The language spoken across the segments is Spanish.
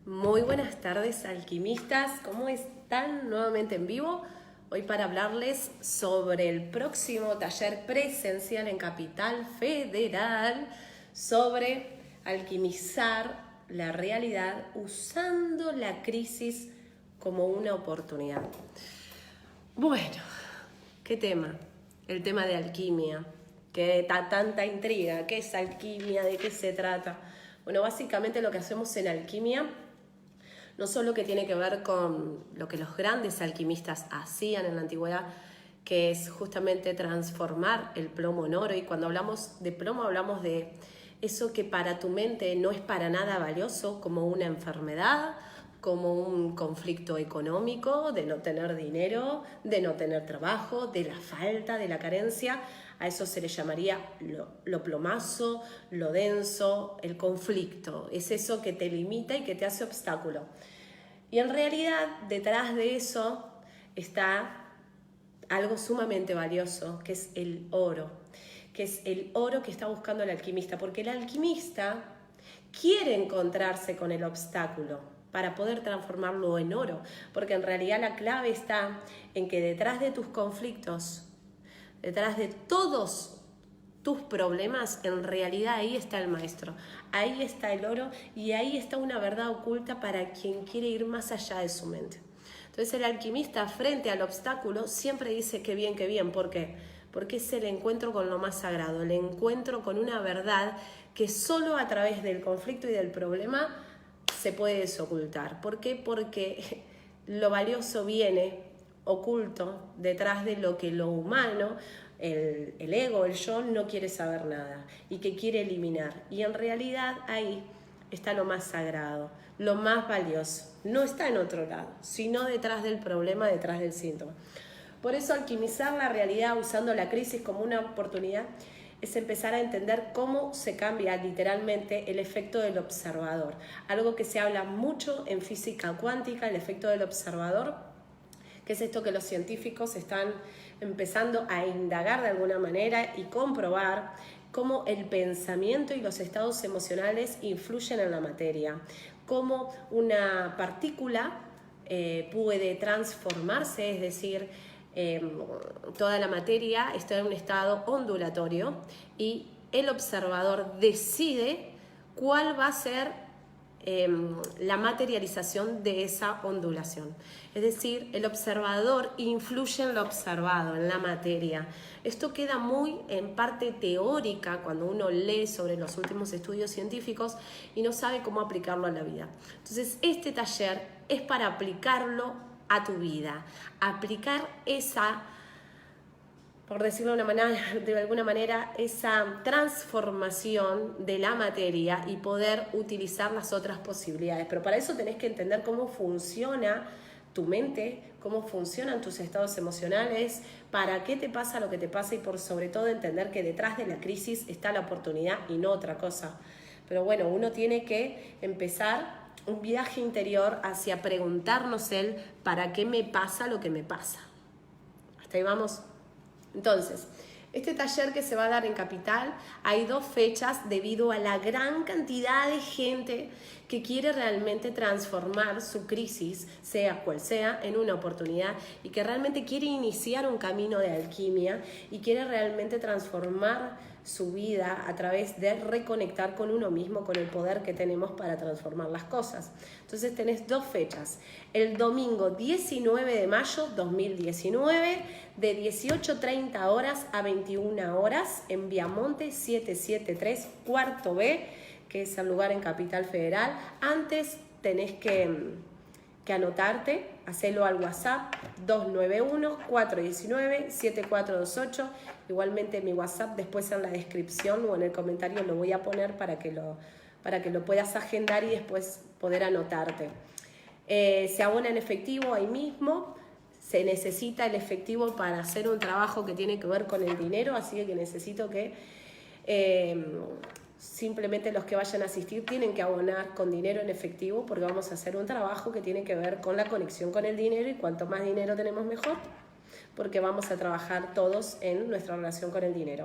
Muy buenas tardes, alquimistas. ¿Cómo están? Nuevamente en vivo. Hoy para hablarles sobre el próximo taller presencial en Capital Federal sobre alquimizar la realidad usando la crisis como una oportunidad. Bueno, ¿qué tema? El tema de alquimia, que da tanta intriga. ¿Qué es alquimia? ¿De qué se trata? Bueno, básicamente lo que hacemos en alquimia no solo que tiene que ver con lo que los grandes alquimistas hacían en la antigüedad, que es justamente transformar el plomo en oro. Y cuando hablamos de plomo hablamos de eso que para tu mente no es para nada valioso, como una enfermedad, como un conflicto económico, de no tener dinero, de no tener trabajo, de la falta, de la carencia. A eso se le llamaría lo plomazo, lo denso, el conflicto. Es eso que te limita y que te hace obstáculo. Y en realidad, detrás de eso está algo sumamente valioso, que es el oro. Que es el oro que está buscando el alquimista. Porque el alquimista quiere encontrarse con el obstáculo para poder transformarlo en oro. Porque en realidad la clave está en que detrás de tus conflictos, detrás de todos tus problemas, en realidad ahí está el maestro, ahí está el oro y ahí está una verdad oculta para quien quiere ir más allá de su mente. Entonces el alquimista frente al obstáculo siempre dice que bien, ¿por qué? Porque es el encuentro con lo más sagrado, el encuentro con una verdad que solo a través del conflicto y del problema se puede desocultar. ¿Por qué? Porque lo valioso viene oculto detrás de lo que lo humano, el ego, el yo, no quiere saber nada y que quiere eliminar. Y en realidad ahí está lo más sagrado, lo más valioso. No está en otro lado, sino detrás del problema, detrás del síntoma. Por eso alquimizar la realidad usando la crisis como una oportunidad es empezar a entender cómo se cambia literalmente el efecto del observador. Algo que se habla mucho en física cuántica, el efecto del observador, que es esto que los científicos están empezando a indagar de alguna manera y comprobar cómo el pensamiento y los estados emocionales influyen en la materia, cómo una partícula puede transformarse, es decir, toda la materia está en un estado ondulatorio y el observador decide cuál va a ser la materialización de esa ondulación. Es decir, el observador influye en lo observado, en la materia. Esto queda muy en parte teórica cuando uno lee sobre los últimos estudios científicos y no sabe cómo aplicarlo a la vida. Entonces, este taller es para aplicarlo a tu vida, aplicar esa, por decirlo de alguna manera, esa transformación de la materia y poder utilizar las otras posibilidades. Pero para eso tenés que entender cómo funciona tu mente, cómo funcionan tus estados emocionales, para qué te pasa lo que te pasa y por sobre todo entender que detrás de la crisis está la oportunidad y no otra cosa. Pero bueno, uno tiene que empezar un viaje interior hacia preguntarnos el ¿para qué me pasa lo que me pasa? Hasta ahí vamos. Entonces, este taller que se va a dar en Capital, hay 2 fechas debido a la gran cantidad de gente que quiere realmente transformar su crisis, sea cual sea, en una oportunidad y que realmente quiere iniciar un camino de alquimia y quiere realmente transformar su vida a través de reconectar con uno mismo, con el poder que tenemos para transformar las cosas. Entonces tenés 2 fechas. El domingo 19 de mayo 2019, de 18:30 horas a 21 horas, en Viamonte 773, cuarto B, que es el lugar en Capital Federal. Antes tenés que anotarte, hacelo al WhatsApp 291-419-7428. Igualmente mi WhatsApp después en la descripción o en el comentario lo voy a poner para que lo puedas agendar y después poder anotarte. Se abona en efectivo ahí mismo. Se necesita el efectivo para hacer un trabajo que tiene que ver con el dinero, así que necesito que simplemente los que vayan a asistir tienen que abonar con dinero en efectivo porque vamos a hacer un trabajo que tiene que ver con la conexión con el dinero y cuanto más dinero tenemos mejor porque vamos a trabajar todos en nuestra relación con el dinero.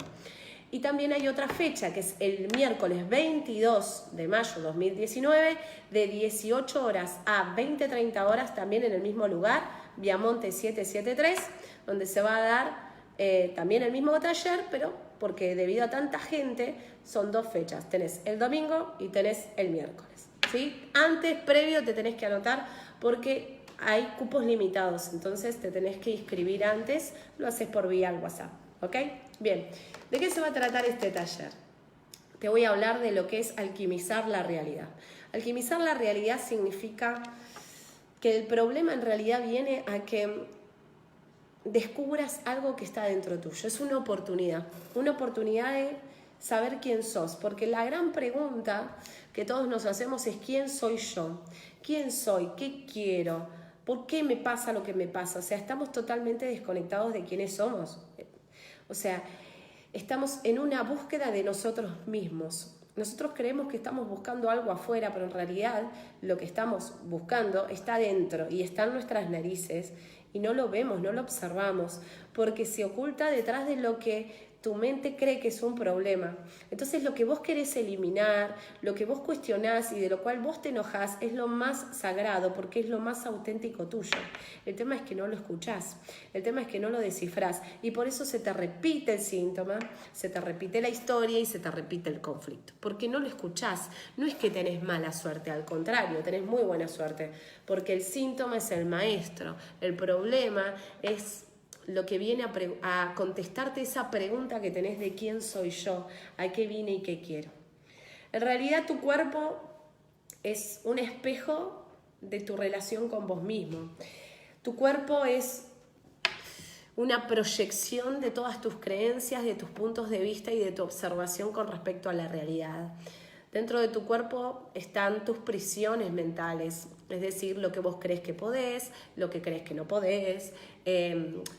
Y también hay otra fecha, que es el miércoles 22 de mayo 2019, de 18 horas a 20-30 horas, también en el mismo lugar, Viamonte 773, donde se va a dar también el mismo taller, pero porque debido a tanta gente, son 2 fechas. Tenés el domingo y tenés el miércoles, ¿sí? Antes, previo, te tenés que anotar porque hay cupos limitados, entonces te tenés que inscribir antes, lo haces por vía WhatsApp, ¿ok? Bien, ¿de qué se va a tratar este taller? Te voy a hablar de lo que es alquimizar la realidad. Alquimizar la realidad significa que el problema en realidad viene a que descubras algo que está dentro tuyo. Es una oportunidad de saber quién sos, porque la gran pregunta que todos nos hacemos es ¿quién soy yo? ¿Quién soy? ¿Qué quiero? ¿Por qué me pasa lo que me pasa? O sea, estamos totalmente desconectados de quiénes somos. O sea, estamos en una búsqueda de nosotros mismos. Nosotros creemos que estamos buscando algo afuera, pero en realidad lo que estamos buscando está dentro y está en nuestras narices y no lo vemos, no lo observamos, porque se oculta detrás de lo que tu mente cree que es un problema. Entonces lo que vos querés eliminar, lo que vos cuestionás y de lo cual vos te enojás es lo más sagrado porque es lo más auténtico tuyo. El tema es que no lo escuchás, el tema es que no lo descifrás y por eso se te repite el síntoma, se te repite la historia y se te repite el conflicto, porque no lo escuchás. No es que tenés mala suerte, al contrario, tenés muy buena suerte, porque el síntoma es el maestro, el problema es lo que viene a contestarte esa pregunta que tenés de quién soy yo, a qué vine y qué quiero. En realidad tu cuerpo es un espejo de tu relación con vos mismo. Tu cuerpo es una proyección de todas tus creencias, de tus puntos de vista y de tu observación con respecto a la realidad. Dentro de tu cuerpo están tus prisiones mentales, es decir, lo que vos crees que podés, lo que crees que no podés,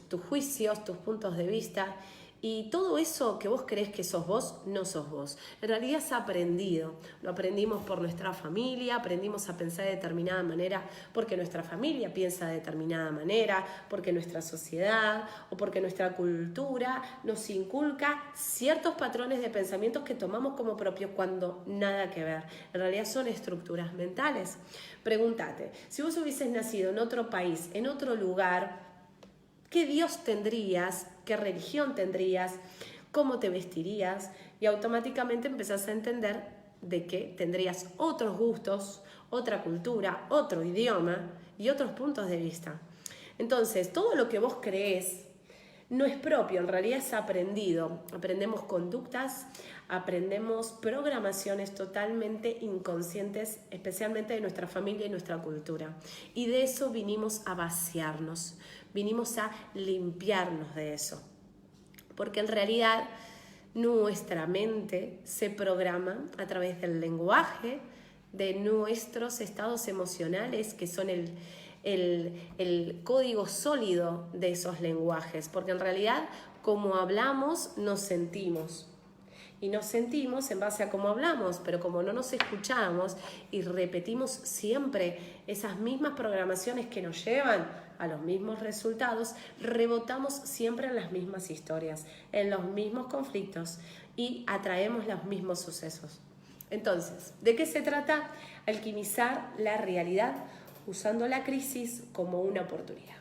tus juicios, tus puntos de vista. Y todo eso que vos crees que sos vos, no sos vos. En realidad es aprendido. Lo aprendimos por nuestra familia, aprendimos a pensar de determinada manera porque nuestra familia piensa de determinada manera, porque nuestra sociedad o porque nuestra cultura nos inculca ciertos patrones de pensamientos que tomamos como propios cuando nada que ver. En realidad son estructuras mentales. Pregúntate, si vos hubieses nacido en otro país, en otro lugar, ¿qué Dios tendrías? ¿Qué religión tendrías? ¿Cómo te vestirías? Y automáticamente empezás a entender de que tendrías otros gustos, otra cultura, otro idioma y otros puntos de vista. Entonces, todo lo que vos creés no es propio, en realidad es aprendido. Aprendemos conductas, aprendemos programaciones totalmente inconscientes, especialmente de nuestra familia y nuestra cultura. Y de eso vinimos a vaciarnos, vinimos a limpiarnos de eso. Porque en realidad nuestra mente se programa a través del lenguaje, de nuestros estados emocionales, que son el código sólido de esos lenguajes, porque en realidad como hablamos nos sentimos y nos sentimos en base a cómo hablamos, pero como no nos escuchamos y repetimos siempre esas mismas programaciones que nos llevan a los mismos resultados, rebotamos siempre en las mismas historias, en los mismos conflictos y atraemos los mismos sucesos. Entonces, ¿de qué se trata? Alquimizar la realidad usando la crisis como una oportunidad.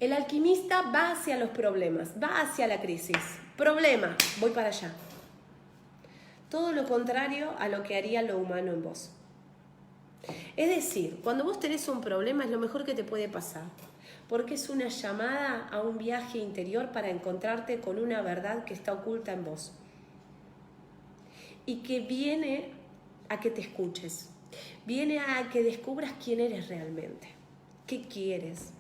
El alquimista va hacia los problemas, va hacia la crisis. Problema, voy para allá. Todo lo contrario a lo que haría lo humano en vos. Es decir, cuando vos tenés un problema es lo mejor que te puede pasar, porque es una llamada a un viaje interior para encontrarte con una verdad que está oculta en vos y que viene a que te escuches, viene a que descubras quién eres realmente, qué quieres.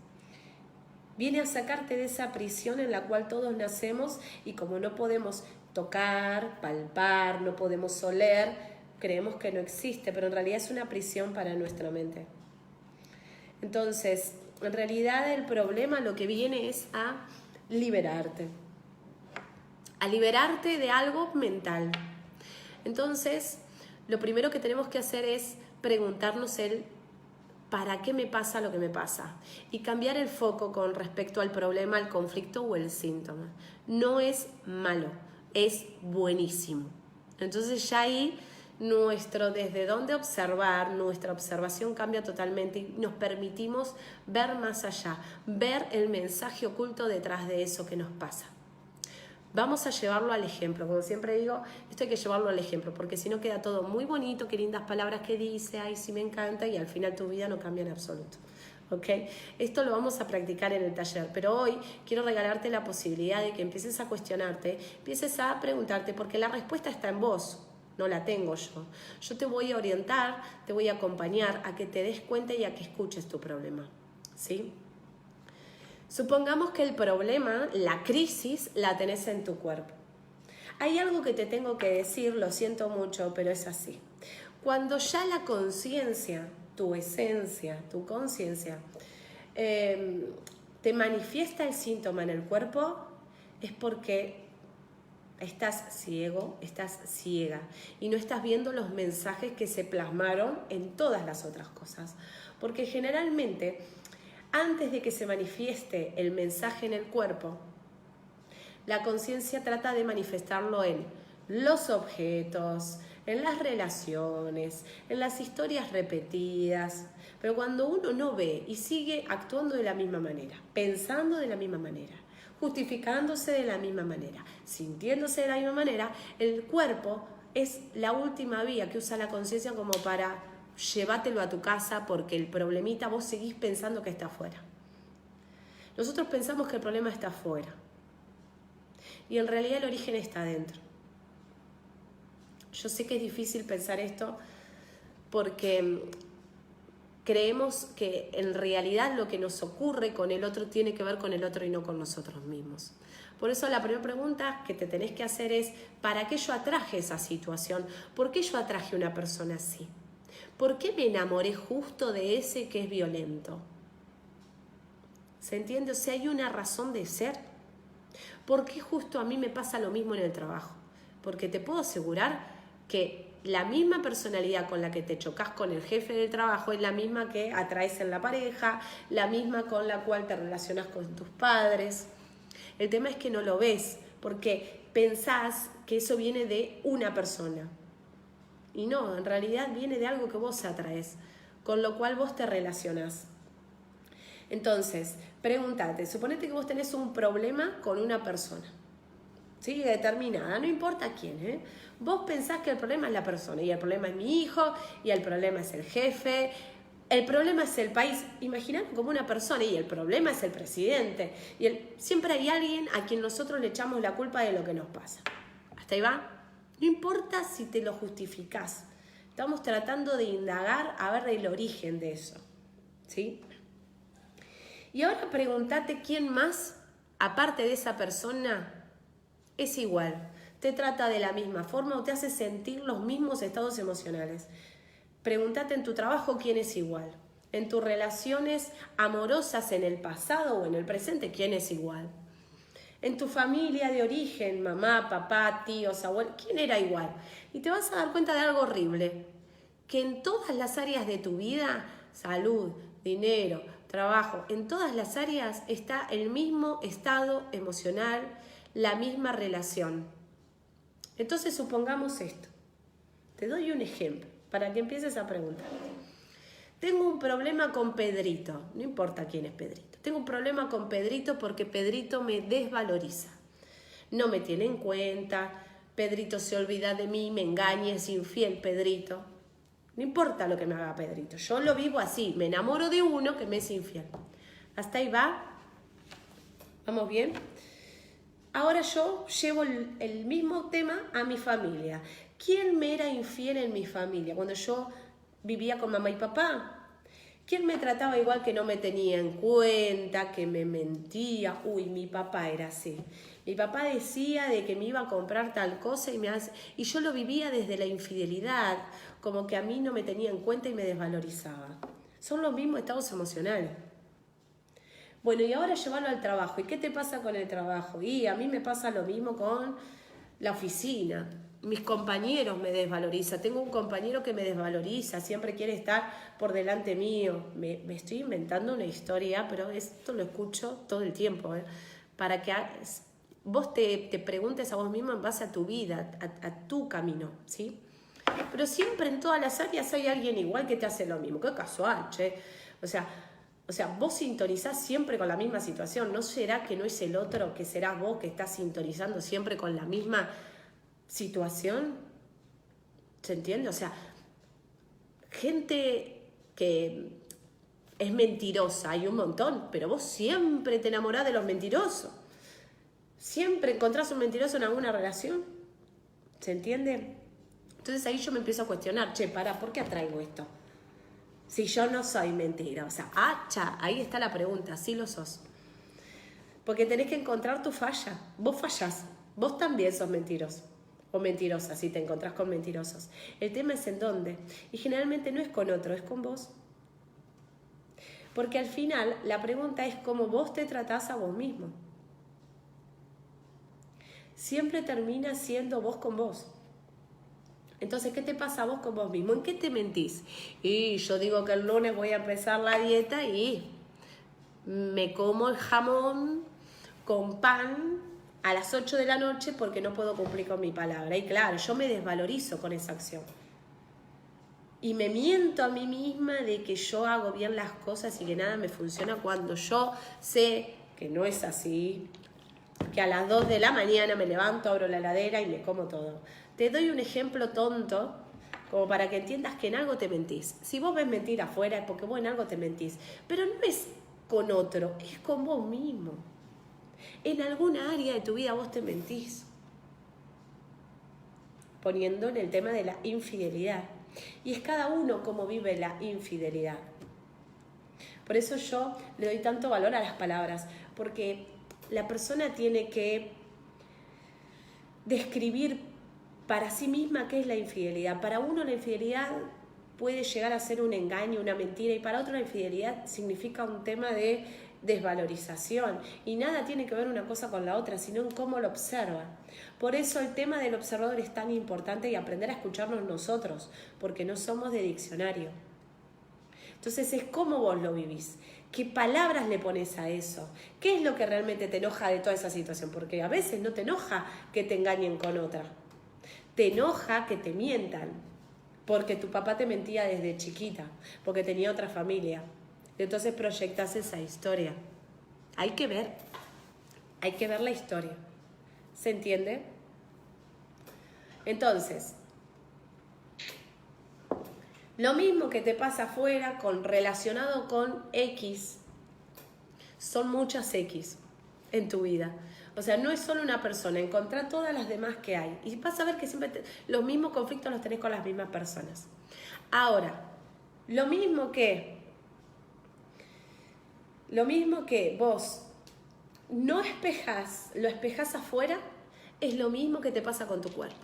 Viene a sacarte de esa prisión en la cual todos nacemos y como no podemos tocar, palpar, no podemos oler, creemos que no existe, pero en realidad es una prisión para nuestra mente. Entonces, en realidad el problema lo que viene es a liberarte de algo mental. Entonces, lo primero que tenemos que hacer es preguntarnos ¿para qué me pasa lo que me pasa? Y cambiar el foco con respecto al problema, al conflicto o el síntoma. No es malo. es buenísimo. Entonces ya ahí nuestro desde dónde observar, nuestra observación cambia totalmente y nos permitimos ver más allá, ver el mensaje oculto detrás de eso que nos pasa. Vamos a llevarlo al ejemplo, como siempre digo, esto hay que llevarlo al ejemplo, porque si no queda todo muy bonito, qué lindas palabras que dice, ay sí me encanta, y al final tu vida no cambia en absoluto. ¿Okay? Esto lo vamos a practicar en el taller, pero hoy quiero regalarte la posibilidad de que empieces a cuestionarte, empieces a preguntarte, porque la respuesta está en vos, no la tengo yo. Yo te voy a orientar, te voy a acompañar a que te des cuenta y a que escuches tu problema, ¿sí? Supongamos que el problema, la crisis, la tenés en tu cuerpo. Hay algo que te tengo que decir, lo siento mucho, pero es así. Cuando ya la conciencia, tu esencia, tu conciencia, te manifiesta el síntoma en el cuerpo, es porque estás ciego, estás ciega y no estás viendo los mensajes que se plasmaron en todas las otras cosas. Porque generalmente, antes de que se manifieste el mensaje en el cuerpo, la conciencia trata de manifestarlo en los objetos, en las relaciones, en las historias repetidas. Pero cuando uno no ve y sigue actuando de la misma manera, pensando de la misma manera, justificándose de la misma manera, sintiéndose de la misma manera, el cuerpo es la última vía que usa la conciencia como para llévatelo a tu casa porque el problemita vos seguís pensando que está afuera. Nosotros pensamos que el problema está afuera y en realidad el origen está adentro. Yo sé que es difícil pensar esto porque creemos que en realidad lo que nos ocurre con el otro tiene que ver con el otro y no con nosotros mismos. Por eso la primera pregunta que te tenés que hacer es, ¿para qué yo atraje esa situación? ¿Por qué yo atraje una persona así? ¿Por qué me enamoré justo de ese que es violento? ¿Se entiende? O sea, hay una razón de ser. ¿Por qué justo a mí me pasa lo mismo en el trabajo? Porque te puedo asegurar que la misma personalidad con la que te chocas con el jefe del trabajo es la misma que atraes en la pareja, la misma con la cual te relacionas con tus padres. El tema es que no lo ves, porque pensás que eso viene de una persona. Y no, en realidad viene de algo que vos atraes, con lo cual vos te relacionás. Entonces, pregúntate, suponete que vos tenés un problema con una persona, ¿sí? Determinada, no importa quién, ¿eh? Vos pensás que el problema es la persona, y el problema es mi hijo, y el problema es el jefe, el problema es el país. Imaginad como una persona, y el problema es el presidente. Siempre hay alguien a quien nosotros le echamos la culpa de lo que nos pasa. ¿Hasta ahí va? No importa si te lo justificás. Estamos tratando de indagar a ver el origen de eso, ¿sí? Y ahora pregúntate quién más, aparte de esa persona, es igual. Te trata de la misma forma o te hace sentir los mismos estados emocionales. Pregúntate en tu trabajo quién es igual. En tus relaciones amorosas en el pasado o en el presente, quién es igual. En tu familia de origen, mamá, papá, tíos, abuelos, ¿quién era igual? Y te vas a dar cuenta de algo horrible, que en todas las áreas de tu vida, salud, dinero, trabajo, en todas las áreas está el mismo estado emocional, la misma relación. Entonces supongamos esto. Te doy un ejemplo para que empieces a preguntar. Tengo un problema con Pedrito, no importa quién es Pedrito. Tengo un problema con Pedrito porque Pedrito me desvaloriza. No me tiene en cuenta, Pedrito se olvida de mí, me engaña, es infiel Pedrito. No importa lo que me haga Pedrito, yo lo vivo así, me enamoro de uno que me es infiel. ¿Hasta ahí va? ¿Vamos bien? Ahora yo llevo el mismo tema a mi familia. ¿Quién me era infiel en mi familia cuando yo vivía con mamá y papá? ¿Quién me trataba igual, que no me tenía en cuenta, que me mentía? Uy, mi papá era así. Mi papá decía de que me iba a comprar tal cosa y yo lo vivía desde la infidelidad, como que a mí no me tenía en cuenta y me desvalorizaba. Son los mismos estados emocionales. Bueno, y ahora llevarlo al trabajo. ¿Y qué te pasa con el trabajo? Y a mí me pasa lo mismo con la oficina. Mis compañeros me desvalorizan. Tengo un compañero que me desvaloriza, siempre quiere estar por delante mío. Me estoy inventando una historia, pero esto lo escucho todo el tiempo, para que vos te preguntes a vos mismo en base a tu vida, a tu camino, ¿sí? Pero siempre en todas las áreas hay alguien igual que te hace lo mismo. Qué casual, che. O sea, vos sintonizás siempre con la misma situación. ¿No será que no es el otro, que serás vos que estás sintonizando siempre con la misma situación? ¿Se entiende? O sea, gente que es mentirosa, hay un montón, pero vos siempre te enamorás de los mentirosos. Siempre encontrás un mentiroso en alguna relación. ¿Se entiende? Entonces ahí yo me empiezo a cuestionar, che, ¿por qué atraigo esto? Si yo no soy mentirosa. Ahí está la pregunta, sí lo sos. Porque tenés que encontrar tu falla. Vos fallás, vos también sos mentiroso o mentirosa si te encontrás con mentirosos. El tema es en dónde. Y generalmente no es con otro, es con vos. Porque al final la pregunta es cómo vos te tratás a vos mismo. Siempre termina siendo vos con vos. Entonces, ¿qué te pasa a vos con vos mismo? ¿En qué te mentís? Y yo digo que el lunes voy a empezar la dieta y me como el jamón con pan a las 8 de la noche porque no puedo cumplir con mi palabra. Y claro, yo me desvalorizo con esa acción. Y me miento a mí misma de que yo hago bien las cosas y que nada me funciona cuando yo sé que no es así, que a las 2 de la mañana me levanto, abro la heladera y me como todo. Te doy un ejemplo tonto, como para que entiendas que en algo te mentís. Si vos ves mentir afuera es porque vos en algo te mentís. Pero no es con otro, es con vos mismo. En alguna área de tu vida vos te mentís. Poniendo en el tema de la infidelidad. Y es cada uno cómo vive la infidelidad. Por eso yo le doy tanto valor a las palabras, porque la persona tiene que describir para sí misma qué es la infidelidad. Para uno la infidelidad puede llegar a ser un engaño, una mentira, y para otro la infidelidad significa un tema de desvalorización. Y nada tiene que ver una cosa con la otra, sino en cómo lo observa. Por eso el tema del observador es tan importante y aprender a escucharnos nosotros, porque no somos de diccionario. Entonces es cómo vos lo vivís. ¿Qué palabras le pones a eso? ¿Qué es lo que realmente te enoja de toda esa situación? Porque a veces no te enoja que te engañen con otra. Te enoja que te mientan. Porque tu papá te mentía desde chiquita. Porque tenía otra familia. Y entonces proyectas esa historia. Hay que ver la historia. ¿Se entiende? Entonces, lo mismo que te pasa afuera relacionado con X, son muchas X en tu vida. O sea, no es solo una persona, encontrar todas las demás que hay. Y vas a ver que siempre los mismos conflictos los tenés con las mismas personas. Ahora, lo mismo que vos no espejás, lo espejás afuera, es lo mismo que te pasa con tu cuerpo.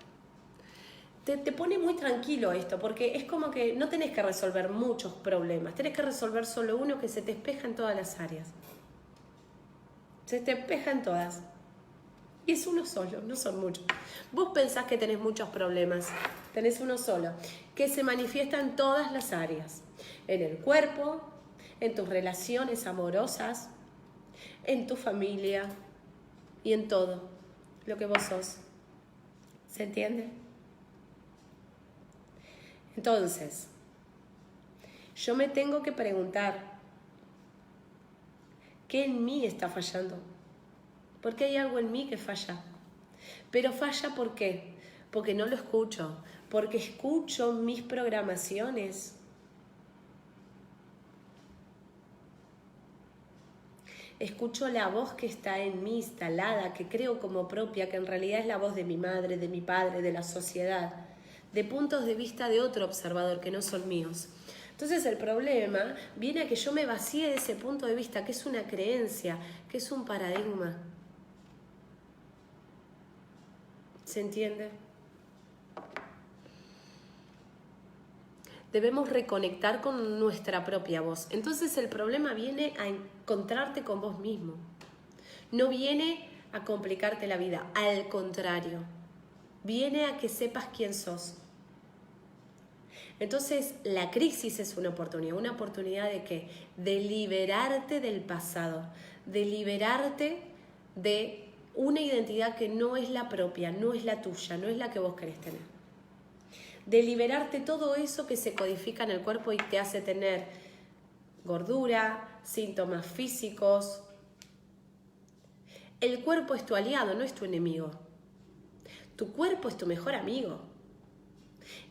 Te pone muy tranquilo esto, porque es como que no tenés que resolver muchos problemas, tenés que resolver solo uno que se te espeja en todas las áreas. Se te espeja en todas. Y es uno solo, no son muchos. Vos pensás que tenés muchos problemas, tenés uno solo, que se manifiesta en todas las áreas. En el cuerpo, en tus relaciones amorosas, en tu familia y en todo lo que vos sos. ¿Se entiende? Entonces, yo me tengo que preguntar, ¿qué en mí está fallando? Porque hay algo en mí que falla. Pero falla ¿por qué? Porque no lo escucho. Porque escucho mis programaciones. Escucho la voz que está en mí instalada, que creo como propia, que en realidad es la voz de mi madre, de mi padre, de la sociedad, de puntos de vista de otro observador que no son míos. Entonces el problema viene a que yo me vacíe de ese punto de vista, que es una creencia, que es un paradigma. ¿Se entiende? Debemos reconectar con nuestra propia voz. Entonces el problema viene a encontrarte con vos mismo. No viene a complicarte la vida, al contrario. Viene a que sepas quién sos. Entonces la crisis es una oportunidad de ¿qué? De liberarte del pasado, de liberarte de una identidad que no es la propia, no es la tuya, no es la que vos querés tener. De liberarte todo eso que se codifica en el cuerpo y te hace tener gordura, síntomas físicos. El cuerpo es tu aliado, no es tu enemigo. Tu cuerpo es tu mejor amigo.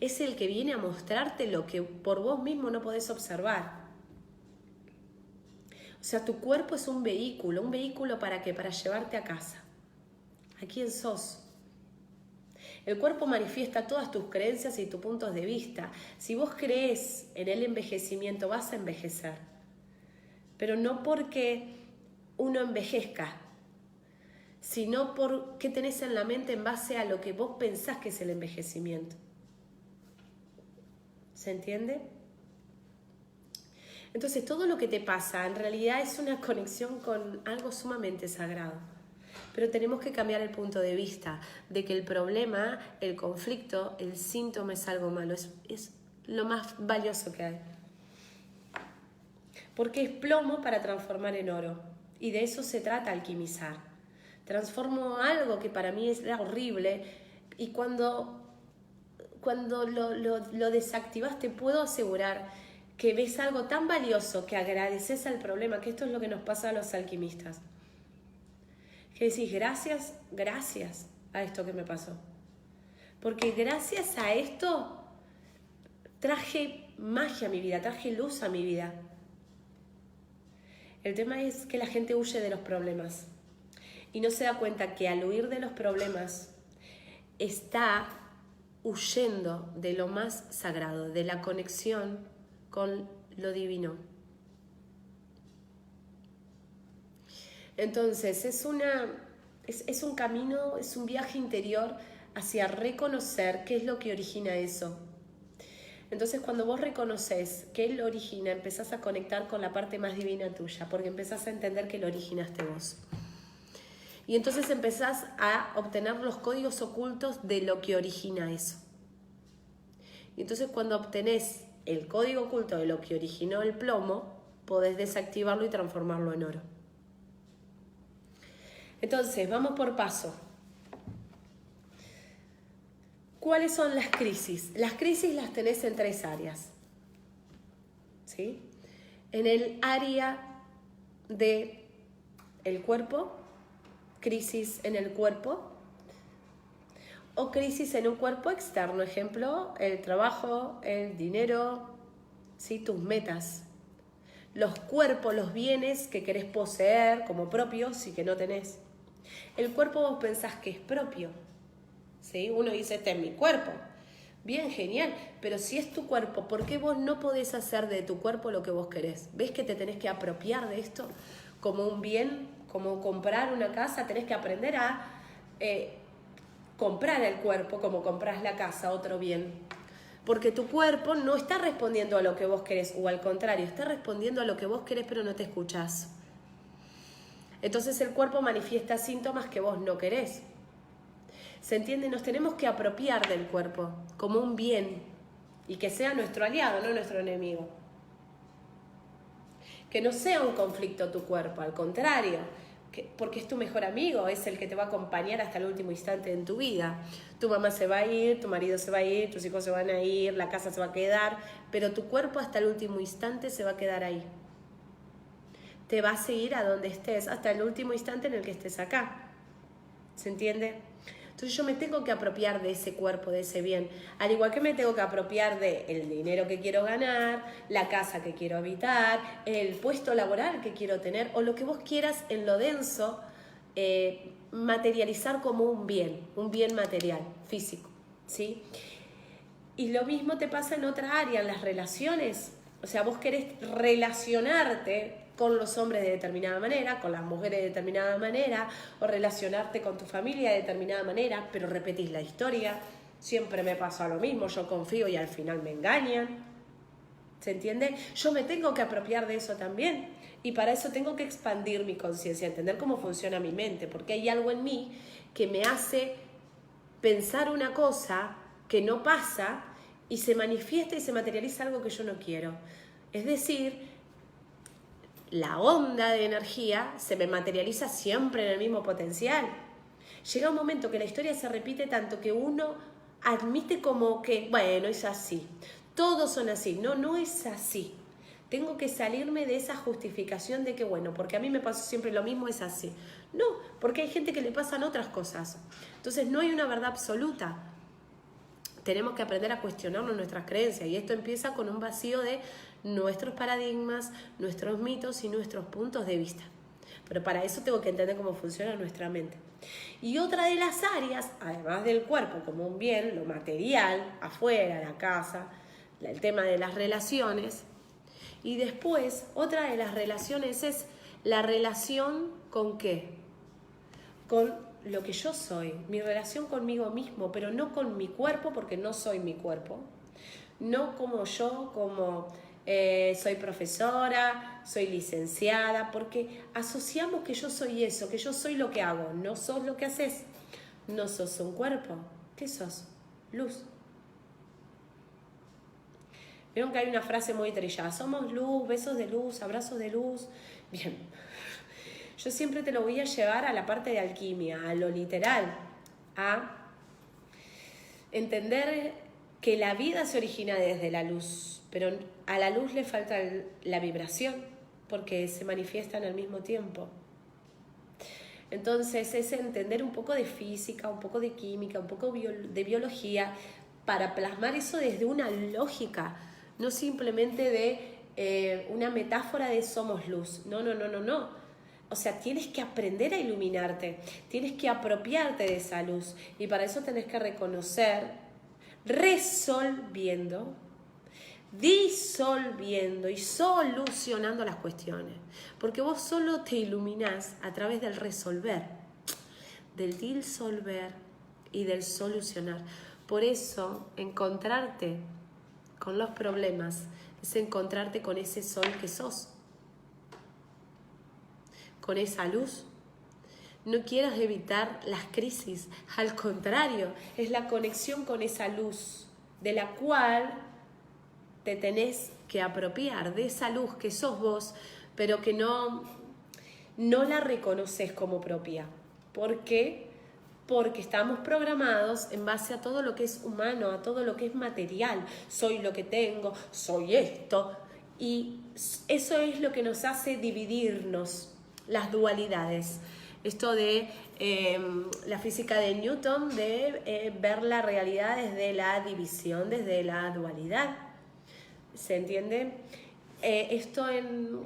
Es el que viene a mostrarte lo que por vos mismo no podés observar. O sea, tu cuerpo es un vehículo ¿para qué? Para llevarte a casa. ¿A quién sos? El cuerpo manifiesta todas tus creencias y tus puntos de vista. Si vos crees en el envejecimiento, vas a envejecer. Pero no porque uno envejezca, sino por qué tenés en la mente en base a lo que vos pensás que es el envejecimiento. ¿Se entiende? Entonces, todo lo que te pasa en realidad es una conexión con algo sumamente sagrado. Pero tenemos que cambiar el punto de vista de que el problema, el conflicto, el síntoma es algo malo. Es lo más valioso que hay. Porque es plomo para transformar en oro. Y de eso se trata alquimizar. Transformo algo que para mí era horrible y cuando lo desactivas te puedo asegurar que ves algo tan valioso que agradeces al problema, que esto es lo que nos pasa a los alquimistas. Que decís, gracias a esto que me pasó. Porque gracias a esto traje magia a mi vida, traje luz a mi vida. El tema es que la gente huye de los problemas y no se da cuenta que al huir de los problemas está huyendo de lo más sagrado, de la conexión con lo divino. Entonces es un camino, es un viaje interior hacia reconocer qué es lo que origina eso. Entonces cuando vos reconoces qué lo origina, empezás a conectar con la parte más divina tuya, porque empezás a entender que lo originaste vos. Y entonces empezás a obtener los códigos ocultos de lo que origina eso. Y entonces cuando obtenés el código oculto de lo que originó el plomo, podés desactivarlo y transformarlo en oro. Entonces, vamos por paso. ¿Cuáles son las crisis? Las crisis las tenés en 3 áreas. ¿Sí? En el área del cuerpo, crisis en el cuerpo, o crisis en un cuerpo externo, ejemplo, el trabajo, el dinero, ¿sí? Tus metas, los cuerpos, los bienes que querés poseer como propios y que no tenés. El cuerpo vos pensás que es propio, ¿sí? Uno dice, este es mi cuerpo. Bien, genial, pero si es tu cuerpo, ¿por qué vos no podés hacer de tu cuerpo lo que vos querés? ¿Ves que te tenés que apropiar de esto como un bien, como comprar una casa? Tenés que aprender a comprar el cuerpo como compras la casa, otro bien. Porque tu cuerpo no está respondiendo a lo que vos querés, o al contrario, está respondiendo a lo que vos querés pero no te escuchás. Entonces el cuerpo manifiesta síntomas que vos no querés. ¿Se entiende? Nos tenemos que apropiar del cuerpo como un bien y que sea nuestro aliado, no nuestro enemigo. Que no sea un conflicto tu cuerpo, al contrario, porque es tu mejor amigo, es el que te va a acompañar hasta el último instante en tu vida. Tu mamá se va a ir, tu marido se va a ir, tus hijos se van a ir, la casa se va a quedar, pero tu cuerpo hasta el último instante se va a quedar ahí. Te va a seguir a donde estés, hasta el último instante en el que estés acá. ¿Se entiende? Entonces yo me tengo que apropiar de ese cuerpo, de ese bien. Al igual que me tengo que apropiar del dinero que quiero ganar, la casa que quiero habitar, el puesto laboral que quiero tener, o lo que vos quieras en lo denso, materializar como un bien material, físico, ¿sí? Y lo mismo te pasa en otra área, en las relaciones. O sea, vos querés relacionarte con los hombres de determinada manera, con las mujeres de determinada manera, o relacionarte con tu familia de determinada manera, pero repetís la historia, siempre me pasa lo mismo, yo confío y al final me engañan. ¿Se entiende? Yo me tengo que apropiar de eso también, y para eso tengo que expandir mi conciencia, entender cómo funciona mi mente, porque hay algo en mí que me hace pensar una cosa que no pasa y se manifiesta y se materializa algo que yo no quiero. Es decir, la onda de energía se me materializa siempre en el mismo potencial. Llega un momento que la historia se repite tanto que uno admite como que, bueno, es así. Todos son así. No, no es así. Tengo que salirme de esa justificación de que, bueno, porque a mí me pasó siempre lo mismo, es así. No, porque hay gente que le pasan otras cosas. Entonces no hay una verdad absoluta. Tenemos que aprender a cuestionarnos nuestras creencias y esto empieza con un vacío de nuestros paradigmas, nuestros mitos y nuestros puntos de vista. Pero para eso tengo que entender cómo funciona nuestra mente. Y otra de las áreas, además del cuerpo como un bien, lo material, afuera, la casa, el tema de las relaciones. Y después, otra de las relaciones es la relación con ¿qué? Con lo que yo soy, mi relación conmigo mismo, pero no con mi cuerpo, porque no soy mi cuerpo. No como yo, como soy profesora, soy licenciada, porque asociamos que yo soy eso, que yo soy lo que hago. No sos lo que haces, no sos un cuerpo. ¿Qué sos? Luz. Vieron que hay una frase muy trillada, somos luz, besos de luz, abrazos de luz. Bien, yo siempre te lo voy a llevar a la parte de alquimia, a lo literal, a entender que la vida se origina desde la luz, pero a la luz le falta la vibración, porque se manifiestan al mismo tiempo. Entonces es entender un poco de física, un poco de química, un poco de biología, para plasmar eso desde una lógica, no simplemente de una metáfora de somos luz. No. O sea, tienes que aprender a iluminarte, tienes que apropiarte de esa luz y para eso tenés que reconocer, resolviendo, disolviendo y solucionando las cuestiones. Porque vos solo te iluminás a través del resolver, del disolver y del solucionar. Por eso, encontrarte con los problemas es encontrarte con ese sol que sos, con esa luz. No quieras evitar las crisis, al contrario, es la conexión con esa luz, de la cual te tenés que apropiar, de esa luz que sos vos, pero que no la reconoces como propia. ¿Por qué? Porque estamos programados en base a todo lo que es humano, a todo lo que es material. Soy lo que tengo, soy esto. Y eso es lo que nos hace dividirnos, las dualidades. Esto de la física de Newton, de ver la realidad desde la división, desde la dualidad. ¿Se entiende? Esto en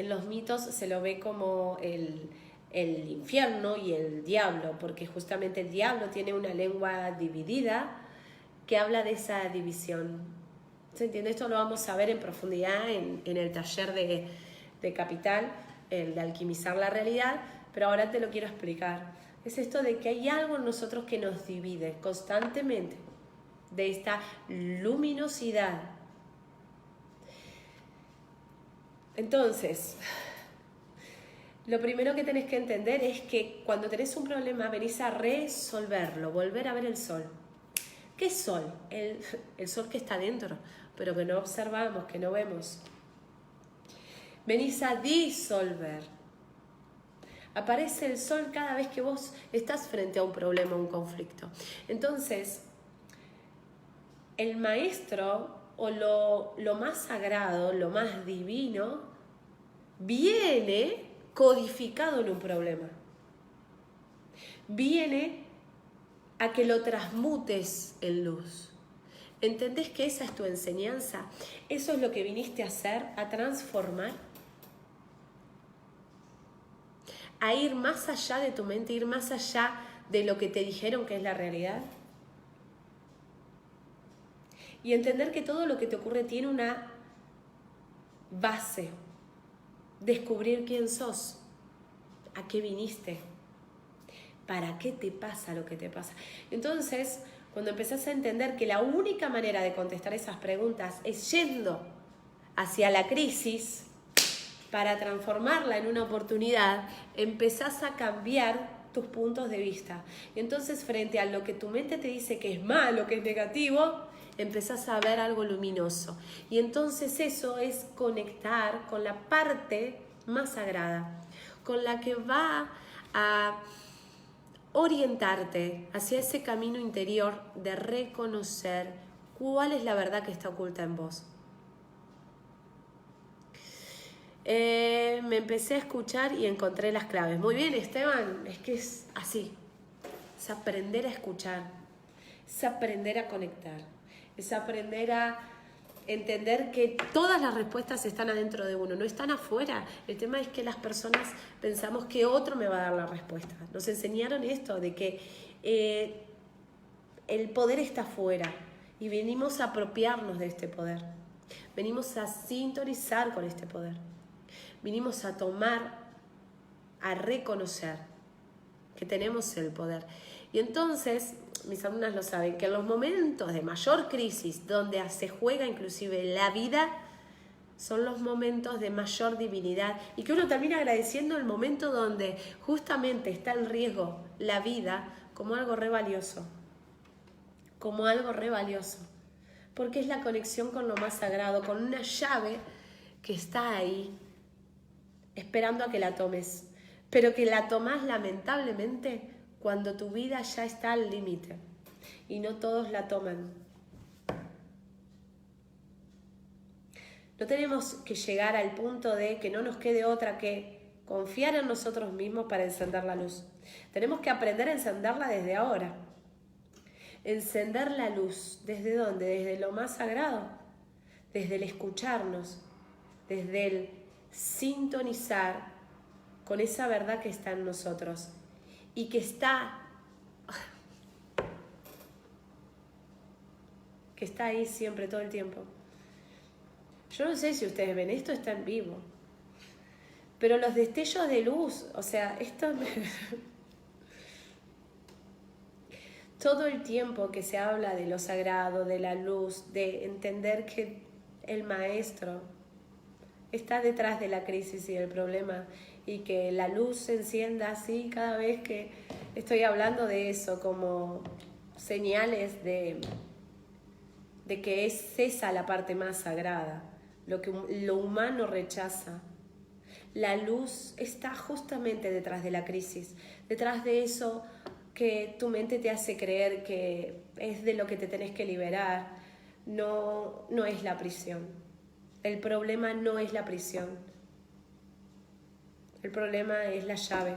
los mitos se lo ve como el infierno y el diablo, porque justamente el diablo tiene una lengua dividida que habla de esa división. ¿Se entiende? Esto lo vamos a ver en profundidad en el taller de Capital, el de alquimizar la realidad, pero ahora te lo quiero explicar. Es esto de que hay algo en nosotros que nos divide constantemente, de esta luminosidad. Entonces, lo primero que tenés que entender es que cuando tenés un problema venís a resolverlo, volver a ver el sol. ¿Qué es sol? El sol que está dentro, pero que no observamos, que no vemos. Venís a disolver. Aparece el sol cada vez que vos estás frente a un problema, un conflicto. Entonces, el maestro o lo más sagrado, lo más divino, viene codificado en un problema. Viene a que lo transmutes en luz. ¿Entendés que esa es tu enseñanza? ¿Eso es lo que viniste a hacer, a transformar? A ir más allá de tu mente, ir más allá de lo que te dijeron que es la realidad. Y entender que todo lo que te ocurre tiene una base. Descubrir quién sos, a qué viniste, para qué te pasa lo que te pasa. Entonces, cuando empezás a entender que la única manera de contestar esas preguntas es yendo hacia la crisis para transformarla en una oportunidad, empezás a cambiar tus puntos de vista. Y entonces, frente a lo que tu mente te dice que es malo, que es negativo, empezás a ver algo luminoso. Y entonces eso es conectar con la parte más sagrada, con la que va a orientarte hacia ese camino interior de reconocer cuál es la verdad que está oculta en vos. Me empecé a escuchar y encontré las claves. Muy bien, Esteban, es que es así. Es aprender a escuchar, es aprender a conectar, es aprender a entender que todas las respuestas están adentro de uno, no están afuera. El tema es que las personas pensamos que otro me va a dar la respuesta. Nos enseñaron esto, de que el poder está afuera y venimos a apropiarnos de este poder. Venimos a sintonizar con este poder. Vinimos a tomar, a reconocer que tenemos el poder. Y entonces, mis alumnas lo saben, que en los momentos de mayor crisis, donde se juega inclusive la vida, son los momentos de mayor divinidad. Y que uno termina agradeciendo el momento donde justamente está en riesgo la vida como algo re valioso. Como algo re valioso. Porque es la conexión con lo más sagrado, con una llave que está ahí, esperando a que la tomes, pero que la tomas lamentablemente cuando tu vida ya está al límite y no todos la toman. No tenemos que llegar al punto de que no nos quede otra que confiar en nosotros mismos para encender la luz. Tenemos que aprender a encenderla desde ahora. Encender la luz, ¿desde dónde? Desde lo más sagrado, desde el escucharnos, desde el sintonizar con esa verdad que está en nosotros y que está ahí siempre, todo el tiempo. Yo no sé si ustedes ven, esto está en vivo, pero los destellos de luz, o sea, esto todo el tiempo que se habla de lo sagrado, de la luz, de entender que el maestro está detrás de la crisis y del problema, y que la luz se encienda así cada vez que estoy hablando de eso, como señales de que es esa la parte más sagrada, lo que lo humano rechaza. La luz está justamente detrás de la crisis, detrás de eso que tu mente te hace creer que es de lo que te tenés que liberar. No es la prisión. El problema no es la prisión. El problema es la llave.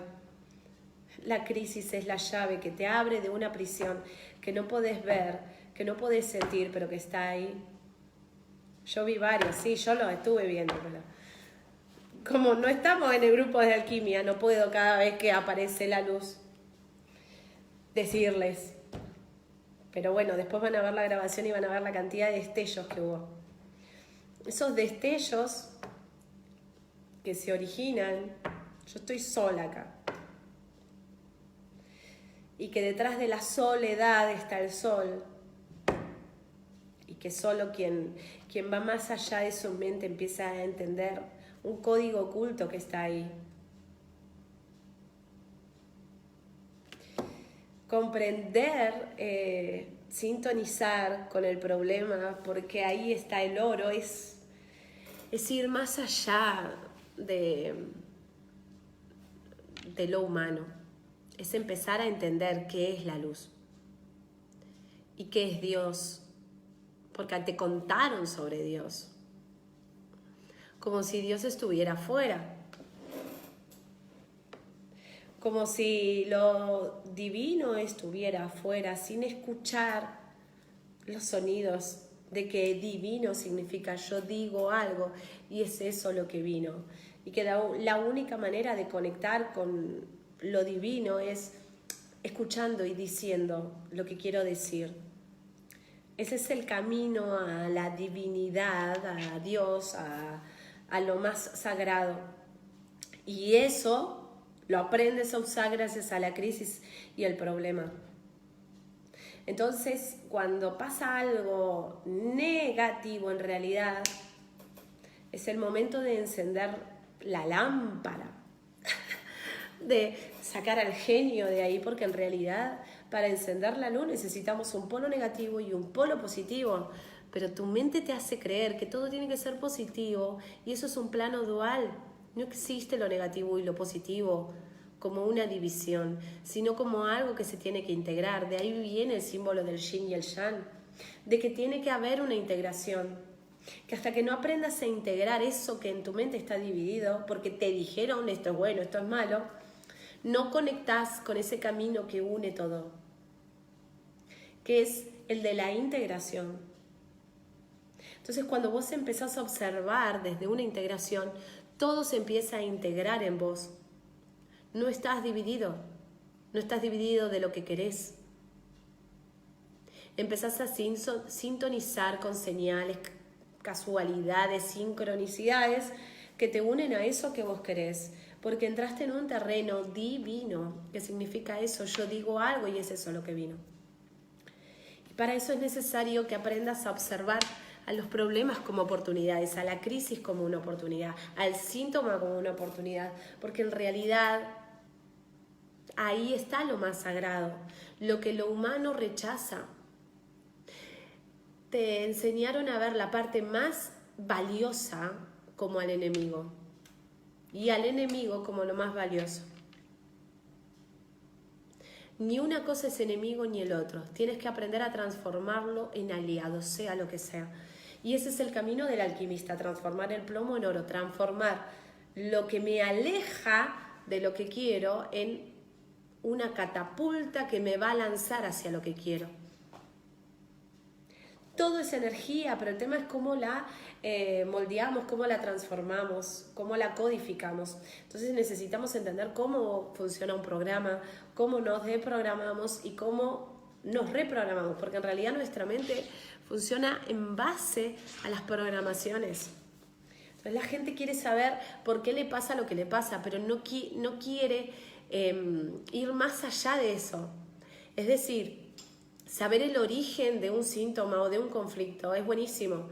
La crisis es la llave que te abre de una prisión que no podés ver, que no podés sentir, pero que está ahí. Yo vi varios, sí, yo lo estuve viendo, pero como no estamos en el grupo de alquimia, no puedo cada vez que aparece la luz decirles. Pero bueno, después van a ver la grabación y van a ver la cantidad de destellos que hubo. Esos destellos que se originan, yo estoy sola acá, y que detrás de la soledad está el sol, y que solo quien va más allá de su mente empieza a entender un código oculto que está ahí. Comprender, sintonizar con el problema, porque ahí está el oro, es ir más allá de lo humano. Es empezar a entender qué es la luz y qué es Dios, porque te contaron sobre Dios, como si Dios estuviera afuera, como si lo divino estuviera afuera, sin escuchar los sonidos de que divino significa yo digo algo y es eso lo que vino. Y que la única manera de conectar con lo divino es escuchando y diciendo lo que quiero decir. Ese es el camino a la divinidad, a Dios, a lo más sagrado. Y eso lo aprendes a usar gracias a la crisis y el problema. Entonces, cuando pasa algo negativo en realidad, es el momento de encender la lámpara, de sacar al genio de ahí, porque en realidad para encender la luz necesitamos un polo negativo y un polo positivo, pero tu mente te hace creer que todo tiene que ser positivo y eso es un plano dual. No existe lo negativo y lo positivo, como una división, sino como algo que se tiene que integrar. De ahí viene el símbolo del yin y el yang, de que tiene que haber una integración, que hasta que no aprendas a integrar eso que en tu mente está dividido, porque te dijeron esto es bueno, esto es malo, no conectás con ese camino que une todo, que es el de la integración. Entonces, cuando vos empezás a observar desde una integración, todo se empieza a integrar en vos. No estás dividido de lo que querés. Empezás a sintonizar con señales, casualidades, sincronicidades que te unen a eso que vos querés. Porque entraste en un terreno divino. ¿Qué significa eso? Yo digo algo y es eso lo que vino. Y para eso es necesario que aprendas a observar a los problemas como oportunidades, a la crisis como una oportunidad, al síntoma como una oportunidad, porque en realidad ahí está lo más sagrado, lo que lo humano rechaza. Te enseñaron a ver la parte más valiosa como al enemigo y al enemigo como lo más valioso. Ni una cosa es enemigo ni el otro. Tienes que aprender a transformarlo en aliado, sea lo que sea. Y ese es el camino del alquimista, transformar el plomo en oro, transformar lo que me aleja de lo que quiero en una catapulta que me va a lanzar hacia lo que quiero. Todo es energía, pero el tema es cómo la moldeamos, cómo la transformamos, cómo la codificamos. Entonces necesitamos entender cómo funciona un programa, cómo nos desprogramamos y cómo nos reprogramamos, porque en realidad nuestra mente funciona en base a las programaciones. Entonces la gente quiere saber por qué le pasa lo que le pasa, pero no quiere ir más allá de eso. Es decir, saber el origen de un síntoma o de un conflicto es buenísimo,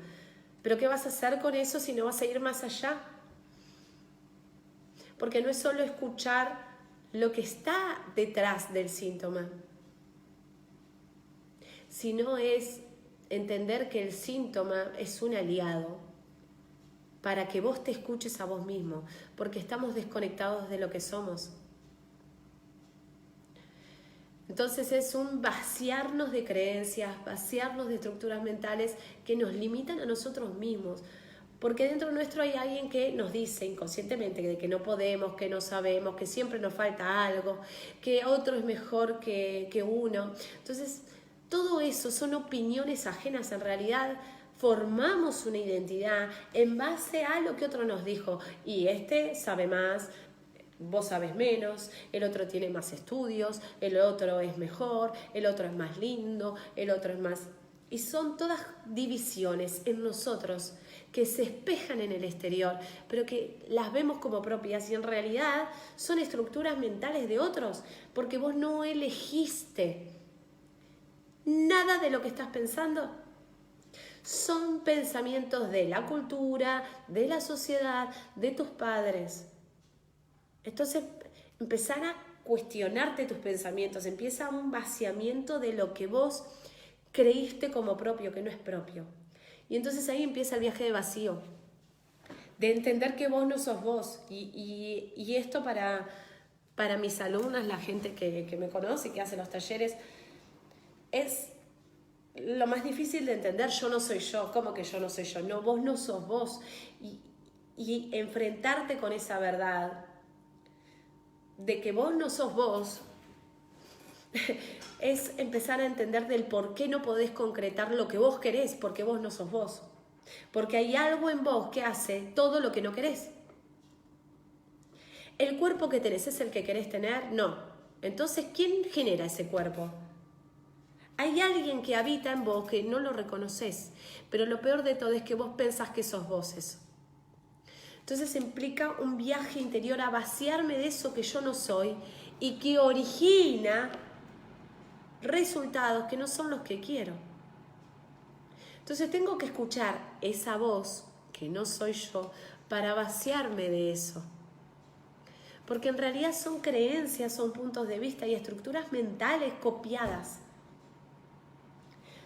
pero ¿qué vas a hacer con eso si no vas a ir más allá? Porque no es solo escuchar lo que está detrás del síntoma, sino es entender que el síntoma es un aliado para que vos te escuches a vos mismo, porque estamos desconectados de lo que somos. Entonces es un vaciarnos de creencias, vaciarnos de estructuras mentales que nos limitan a nosotros mismos. Porque dentro nuestro hay alguien que nos dice inconscientemente de que no podemos, que no sabemos, que siempre nos falta algo, que otro es mejor que uno. Entonces todo eso son opiniones ajenas. En realidad formamos una identidad en base a lo que otro nos dijo. Y este sabe más, vos sabes menos, el otro tiene más estudios, el otro es mejor, el otro es más lindo, el otro es más... Y son todas divisiones en nosotros que se espejan en el exterior, pero que las vemos como propias y en realidad son estructuras mentales de otros, porque vos no elegiste nada de lo que estás pensando. Son pensamientos de la cultura, de la sociedad, de tus padres. Entonces, empezar a cuestionarte tus pensamientos, empieza un vaciamiento de lo que vos creíste como propio, que no es propio. Y entonces ahí empieza el viaje de vacío, de entender que vos no sos vos. Y esto para mis alumnas, la gente que me conoce, que hace los talleres, es lo más difícil de entender. Yo no soy yo. ¿Cómo que yo no soy yo? No, vos no sos vos. Y enfrentarte con esa verdad de que vos no sos vos es empezar a entender del por qué no podés concretar lo que vos querés, porque vos no sos vos. Porque hay algo en vos que hace todo lo que no querés. ¿El cuerpo que tenés es el que querés tener? No. Entonces, ¿quién genera ese cuerpo? Hay alguien que habita en vos que no lo reconoces, pero lo peor de todo es que vos pensás que sos vos eso. Entonces implica un viaje interior a vaciarme de eso que yo no soy y que origina resultados que no son los que quiero. Entonces tengo que escuchar esa voz, que no soy yo, para vaciarme de eso. Porque en realidad son creencias, son puntos de vista y estructuras mentales copiadas.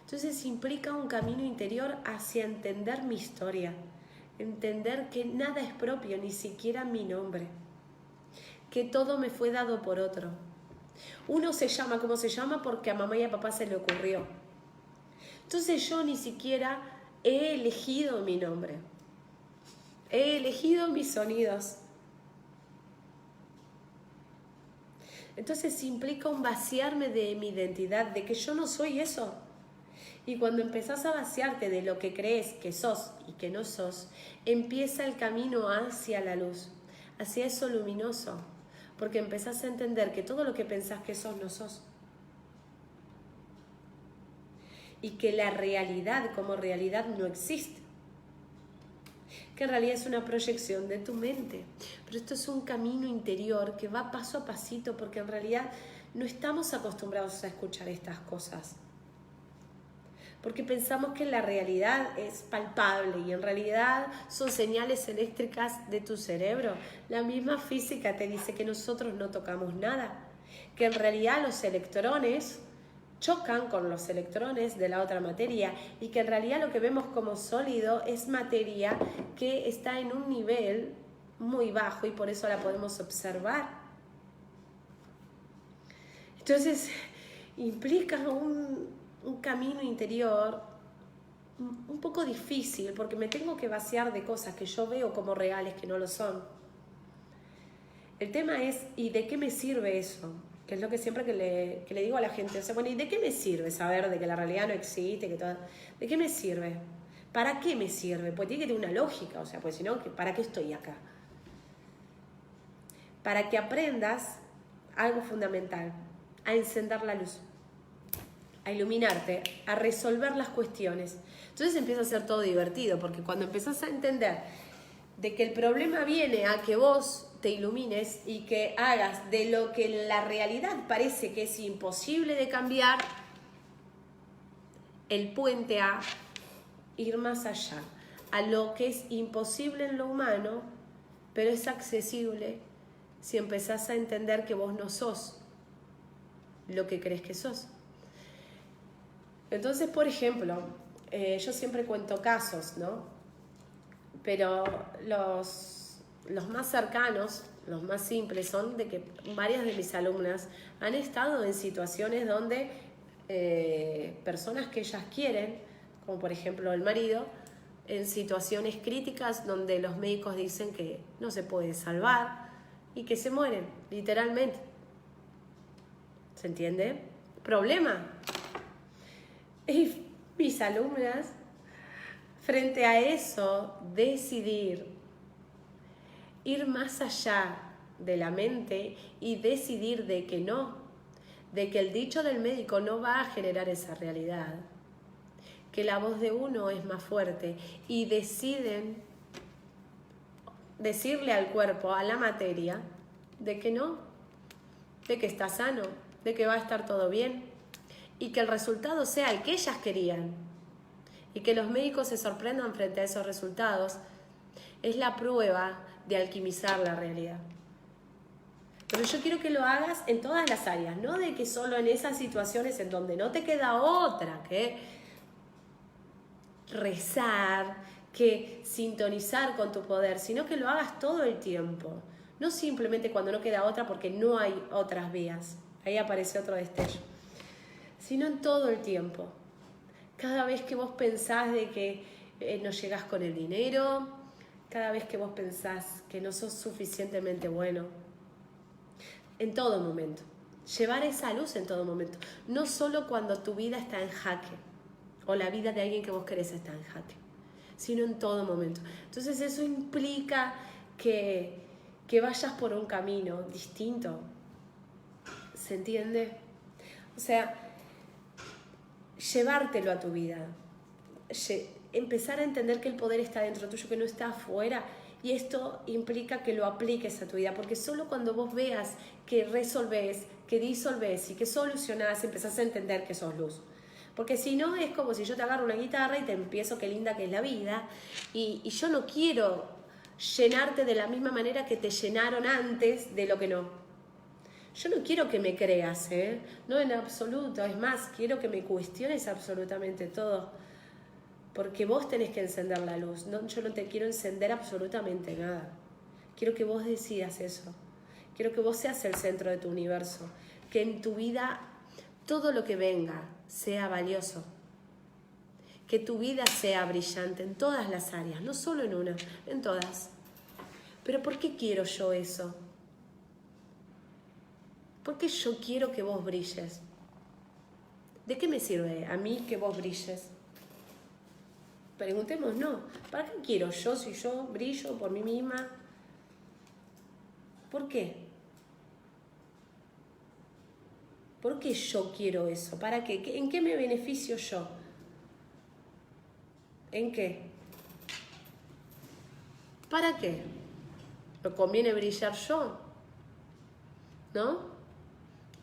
Entonces implica un camino interior hacia entender mi historia, entender que nada es propio, ni siquiera mi nombre. que todo me fue dado por otro. Uno se llama como se llama porque a mamá y a papá se le ocurrió. Entonces yo ni siquiera he elegido mi nombre. He elegido mis sonidos. Entonces implica un vaciarme de mi identidad, de que yo no soy eso. Y cuando empezás a vaciarte de lo que crees que sos y que no sos, empieza el camino hacia la luz, hacia eso luminoso. Porque empezás a entender que todo lo que pensás que sos, no sos. Y que la realidad como realidad no existe. Que en realidad es una proyección de tu mente. Pero esto es un camino interior que va paso a pasito, porque en realidad no estamos acostumbrados a escuchar estas cosas. Porque pensamos que la realidad es palpable y en realidad son señales eléctricas de tu cerebro. La misma física te dice que nosotros no tocamos nada, que en realidad los electrones chocan con los electrones de la otra materia y que en realidad lo que vemos como sólido es materia que está en un nivel muy bajo y por eso la podemos observar. Entonces implica un camino interior un poco difícil porque me tengo que vaciar de cosas que yo veo como reales que no lo son. El tema es, ¿y de qué me sirve eso? Que es lo que siempre que le digo a la gente. O sea, bueno, ¿y de qué me sirve saber de que la realidad no existe? ¿De qué me sirve? ¿Para qué me sirve? Pues tiene que tener una lógica, o sea, pues si no, ¿para qué estoy acá? Para que aprendas algo fundamental, a encender la luz, a iluminarte, a resolver las cuestiones. Entonces empieza a ser todo divertido, porque cuando empezás a entender de que el problema viene a que vos te ilumines y que hagas de lo que la realidad parece que es imposible de cambiar, el puente a ir más allá, a lo que es imposible en lo humano, pero es accesible si empezás a entender que vos no sos lo que crees que sos. Entonces, por ejemplo, yo siempre cuento casos, ¿no? Pero los más cercanos, los más simples, son de que varias de mis alumnas han estado en situaciones donde personas que ellas quieren, como por ejemplo el marido, en situaciones críticas donde los médicos dicen que no se puede salvar y que se mueren, literalmente. ¿Se entiende? Problema. Y mis alumnas, frente a eso, decidir ir más allá de la mente y decidir de que no, de que el dicho del médico no va a generar esa realidad, que la voz de uno es más fuerte y deciden decirle al cuerpo, a la materia, de que no, de que está sano, de que va a estar todo bien y que el resultado sea el que ellas querían y que los médicos se sorprendan frente a esos resultados, es la prueba de alquimizar la realidad. Pero yo quiero que lo hagas en todas las áreas, no de que solo en esas situaciones en donde no te queda otra que rezar, que sintonizar con tu poder, sino que lo hagas todo el tiempo. No simplemente cuando no queda otra porque no hay otras vías. Ahí aparece otro destello. Sino en todo el tiempo. Cada vez que vos pensás de que no llegás con el dinero, cada vez que vos pensás que no sos suficientemente bueno, en todo momento. Llevar esa luz en todo momento. No solo cuando tu vida está en jaque o la vida de alguien que vos querés está en jaque, sino en todo momento. Entonces eso implica que vayas por un camino distinto. ¿Se entiende? O sea, llevártelo a tu vida. Empezar a entender que el poder está dentro tuyo, que no está afuera. Y esto implica que lo apliques a tu vida, porque solo cuando vos veas que resolvés, que disolvés y que solucionás, empezás a entender que sos luz. Porque si no, es como si yo te agarro una guitarra y te empiezo, qué linda que es la vida, y yo no quiero llenarte de la misma manera que te llenaron antes de lo que no. Yo no quiero que me creas, no en absoluto, es más, quiero que me cuestiones absolutamente todo. Porque vos tenés que encender la luz. No, yo no te quiero encender absolutamente nada. Quiero que vos decidas eso. Quiero que vos seas el centro de tu universo. Que en tu vida todo lo que venga sea valioso. Que tu vida sea brillante en todas las áreas, no solo en una, en todas. Pero ¿por qué quiero yo eso? ¿Por qué yo quiero que vos brilles? ¿De qué me sirve a mí que vos brilles? Preguntemos, no. ¿Para qué quiero yo si yo brillo por mí misma? ¿Por qué? ¿Por qué yo quiero eso? ¿Para qué? ¿En qué me beneficio yo? ¿En qué? ¿Para qué? ¿Me conviene brillar yo? ¿No?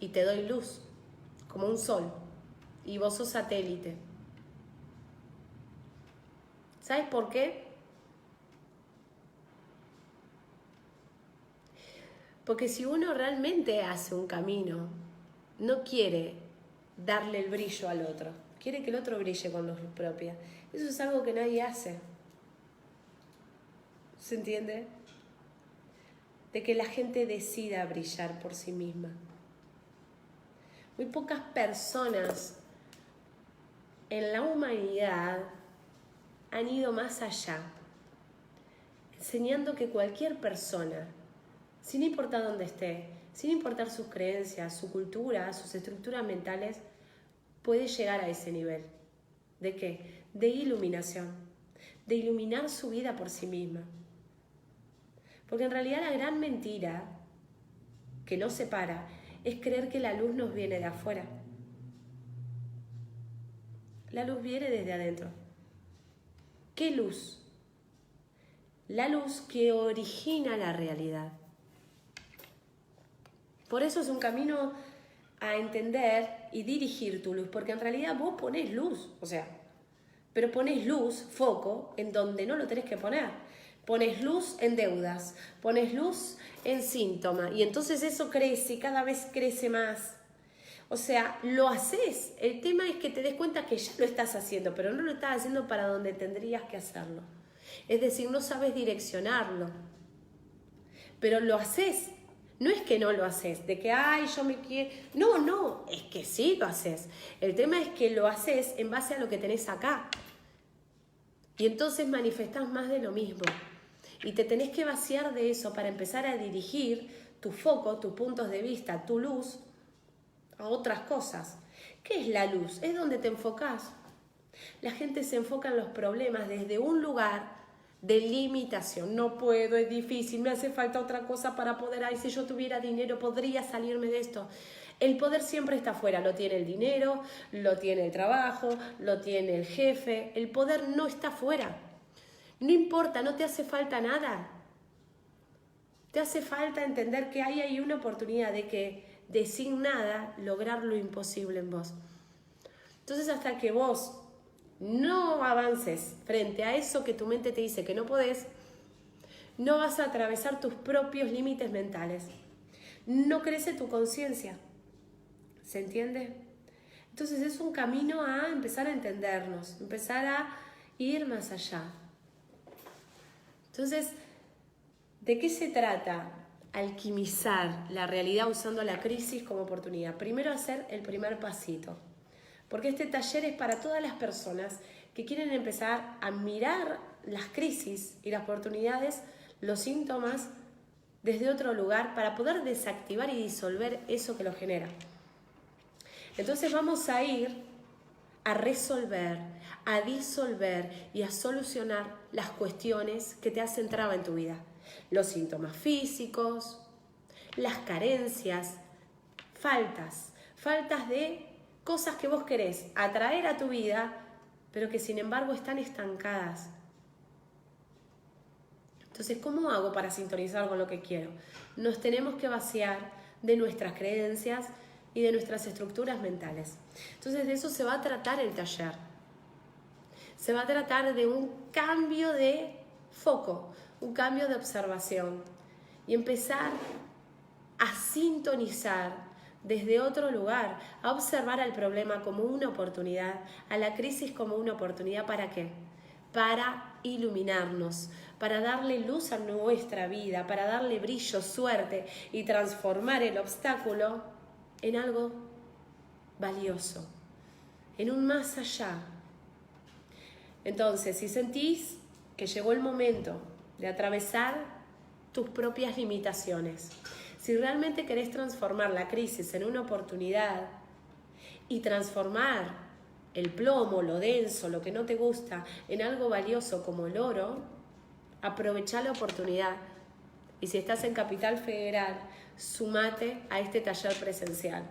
Y te doy luz, como un sol. Y vos sos satélite. ¿Sabes por qué? Porque si uno realmente hace un camino, no quiere darle el brillo al otro. Quiere que el otro brille con luz propia. Eso es algo que nadie hace. ¿Se entiende? De que la gente decida brillar por sí misma. Muy pocas personas en la humanidad han ido más allá, enseñando que cualquier persona, sin importar dónde esté, sin importar sus creencias, su cultura, sus estructuras mentales, puede llegar a ese nivel. ¿De qué? De iluminación, de iluminar su vida por sí misma. Porque en realidad la gran mentira que nos separa es creer que la luz nos viene de afuera. La luz viene desde adentro. ¿Qué luz? La luz que origina la realidad. Por eso es un camino a entender y dirigir tu luz, porque en realidad vos ponés luz, pero ponés luz, foco, en donde no lo tenés que poner. Pones luz en deudas, pones luz en síntomas, y entonces eso crece y cada vez crece más. Lo haces. El tema es que te des cuenta que ya lo estás haciendo, pero no lo estás haciendo para donde tendrías que hacerlo. Es decir, no sabes direccionarlo, pero lo haces. No es que no lo haces, de que, ay, yo me quiero... No, es que sí lo haces. El tema es que lo haces en base a lo que tenés acá. Y entonces manifestás más de lo mismo. Y te tenés que vaciar de eso para empezar a dirigir tu foco, tus puntos de vista, tu luz a otras cosas. ¿Qué es la luz? Es donde te enfocás. La gente se enfoca en los problemas desde un lugar de limitación. No puedo, es difícil, me hace falta otra cosa para poder. Ay, si yo tuviera dinero podría salirme de esto. El poder siempre está afuera. Lo tiene el dinero, lo tiene el trabajo, lo tiene el jefe. El poder no está afuera. No importa, no te hace falta nada. Te hace falta entender que hay una oportunidad de sin nada lograr lo imposible en vos. Entonces, hasta que vos no avances frente a eso que tu mente te dice que no podés, no vas a atravesar tus propios límites mentales. No crece tu conciencia. ¿Se entiende? Entonces es un camino a empezar a entendernos, empezar a ir más allá. Entonces, ¿de qué se trata? Alquimizar la realidad usando la crisis como oportunidad. Primero hacer el primer pasito. Porque este taller es para todas las personas que quieren empezar a mirar las crisis y las oportunidades, los síntomas, desde otro lugar para poder desactivar y disolver eso que lo genera. Entonces vamos a ir a resolver, a disolver y a solucionar las cuestiones que te hacen traba en tu vida. Los síntomas físicos, las carencias, faltas de cosas que vos querés atraer a tu vida, pero que sin embargo están estancadas. Entonces, ¿cómo hago para sintonizar con lo que quiero? Nos tenemos que vaciar de nuestras creencias y de nuestras estructuras mentales. Entonces, de eso se va a tratar el taller. Se va a tratar de un cambio de foco, un cambio de observación y empezar a sintonizar desde otro lugar, a observar al problema como una oportunidad, a la crisis como una oportunidad. ¿Para qué? para iluminarnos, para darle luz a nuestra vida, para darle brillo, suerte y transformar el obstáculo en algo valioso, en un más allá. Entonces, si sentís que llegó el momento de atravesar tus propias limitaciones, si realmente querés transformar la crisis en una oportunidad y transformar el plomo, lo denso, lo que no te gusta, en algo valioso como el oro, aprovechá la oportunidad. Y si estás en Capital Federal, sumate a este taller presencial.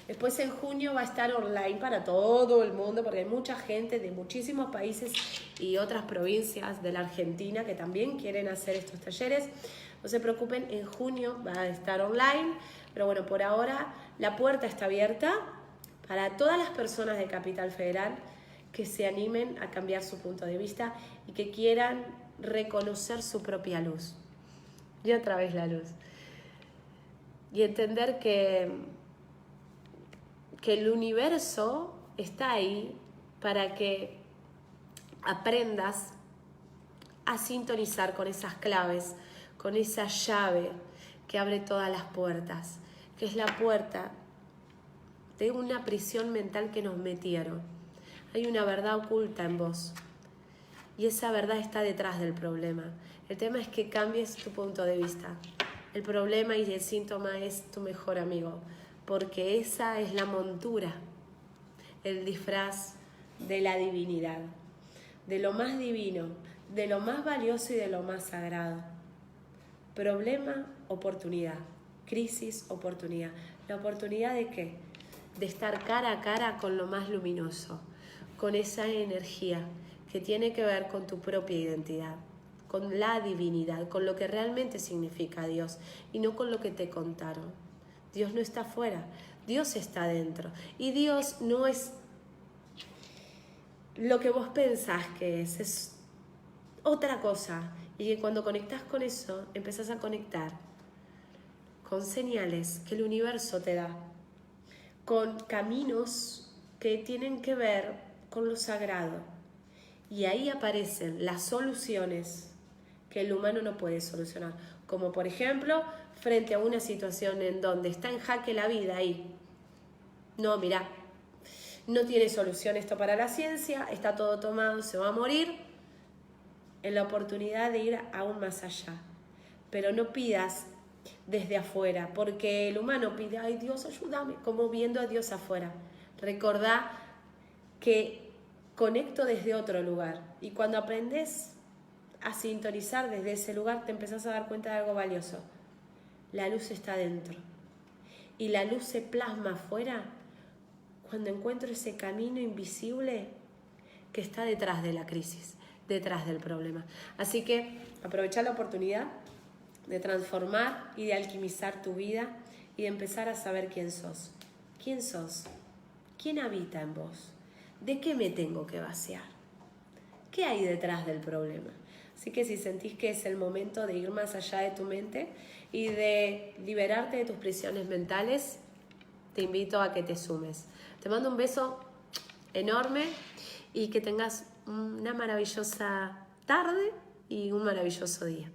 Después en junio va a estar online para todo el mundo, porque hay mucha gente de muchísimos países y otras provincias de la Argentina que también quieren hacer estos talleres. No se preocupen, en junio va a estar online, pero bueno, por ahora la puerta está abierta para todas las personas de Capital Federal que se animen a cambiar su punto de vista y que quieran reconocer su propia luz. Y otra vez la luz. Y entender que el universo está ahí para que aprendas a sintonizar con esas claves, con esa llave que abre todas las puertas, que es la puerta de una prisión mental que nos metieron. Hay una verdad oculta en vos y esa verdad está detrás del problema. El tema es que cambies tu punto de vista. El problema y el síntoma es tu mejor amigo, porque esa es la montura, el disfraz de la divinidad, de lo más divino, de lo más valioso y de lo más sagrado. Problema, oportunidad. Crisis, oportunidad. ¿La oportunidad de qué? De estar cara a cara con lo más luminoso, con esa energía que tiene que ver con tu propia identidad, con la divinidad, con lo que realmente significa Dios y no con lo que te contaron. Dios no está afuera, Dios está dentro. Y Dios no es lo que vos pensás que es otra cosa. Y que cuando conectás con eso, empezás a conectar con señales que el universo te da, con caminos que tienen que ver con lo sagrado. Y ahí aparecen las soluciones que el humano no puede solucionar. Como por ejemplo, frente a una situación en donde está en jaque la vida y no, mirá, no tiene solución esto para la ciencia, está todo tomado, se va a morir, en la oportunidad de ir aún más allá. Pero no pidas desde afuera, porque el humano pide, ay Dios, ayúdame, como viendo a Dios afuera. Recordá que conecto desde otro lugar y cuando aprendes a sintonizar desde ese lugar te empezás a dar cuenta de algo valioso. La luz está dentro y la luz se plasma afuera cuando encuentro ese camino invisible que está detrás de la crisis, detrás del problema. Así que aprovechá la oportunidad de transformar y de alquimizar tu vida y de empezar a saber quién sos. ¿Quién sos? ¿Quién habita en vos? ¿De qué me tengo que vaciar? ¿Qué hay detrás del problema? Así que si sentís que es el momento de ir más allá de tu mente y de liberarte de tus prisiones mentales, te invito a que te sumes. Te mando un beso enorme y que tengas una maravillosa tarde y un maravilloso día.